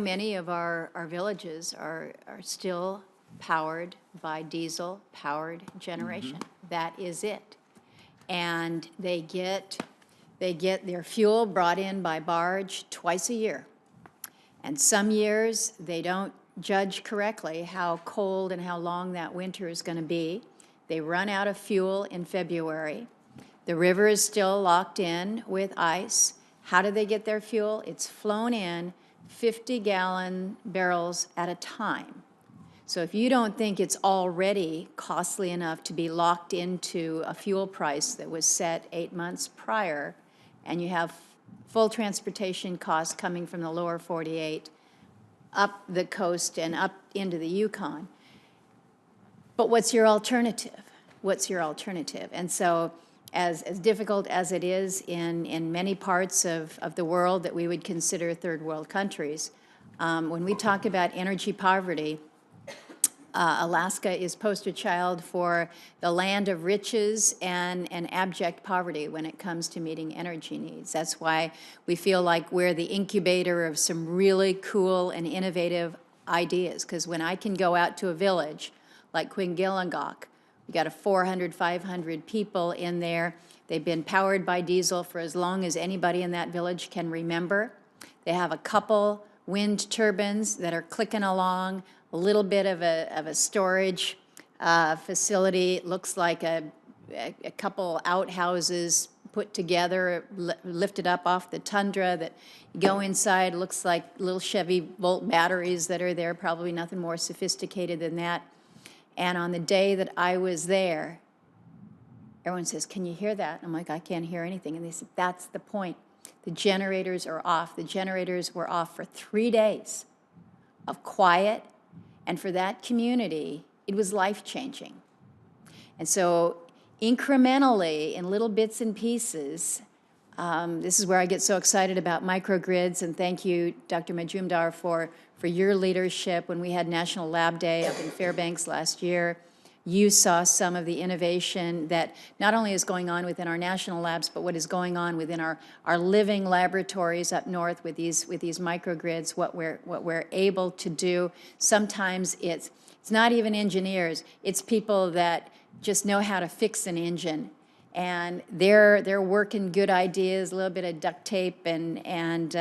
Many of our villages are still powered by diesel-powered generation. That is it. And they get their fuel brought in by barge twice a year. And some years, they don't judge correctly how cold and how long that winter is going to be. They run out of fuel in February. The river is still locked in with ice. How do they get their fuel? It's flown in 50-gallon barrels at a time. So if you don't think it's already costly enough to be locked into a fuel price that was set 8 months prior, and you have full transportation costs coming from the lower 48 up the coast and up into the Yukon, but what's your alternative? What's your alternative? And so as difficult as it is in many parts of the world that we would consider third world countries, when we talk about energy poverty, Alaska is poster child for the land of riches and abject poverty when it comes to meeting energy needs. That's why we feel like we're the incubator of some really cool and innovative ideas, because when I can go out to a village like Quingillangok, we got 400, 500 people in there. They've been powered by diesel for as long as anybody in that village can remember. They have a couple wind turbines that are clicking along, a little bit of a storage facility. It looks like a couple outhouses put together, lifted up off the tundra that you go inside. Looks like little Chevy Volt batteries that are there, probably nothing more sophisticated than that. And on the day that I was there, everyone says, "Can you hear that?" I'm like, "I can't hear anything." And they said, "That's the point. The generators are off." The generators were off for 3 days of quiet. And for that community, it was life-changing. And so incrementally, in little bits and pieces, this is where I get so excited about microgrids, and thank you, Dr. Majumdar, for your leadership. When we had National Lab Day up in Fairbanks last year, you saw some of the innovation that not only is going on within our national labs, but what is going on within our living laboratories up north with these microgrids, what we're able to do. Sometimes it's not even engineers, it's people that just know how to fix an engine. And they're working good ideas, a little bit of duct tape and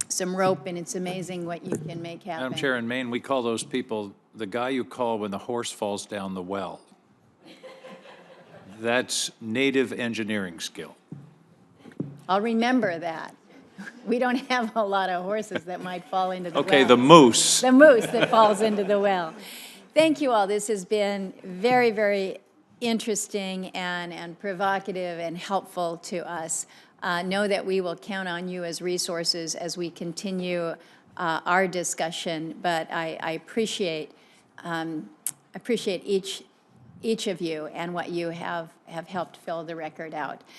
some rope, and it's amazing what you can make happen. Madam Chair, in Maine, we call those people the guy you call when the horse falls down the well. That's native engineering skill. I'll remember that. We don't have a lot of horses that might fall into the well. Okay, the moose. The moose that falls into the well. Thank you all. This has been very, very interesting and provocative and helpful to us. Know that we will count on you as resources as we continue our discussion, but I appreciate each of you and what you have helped fill the record out.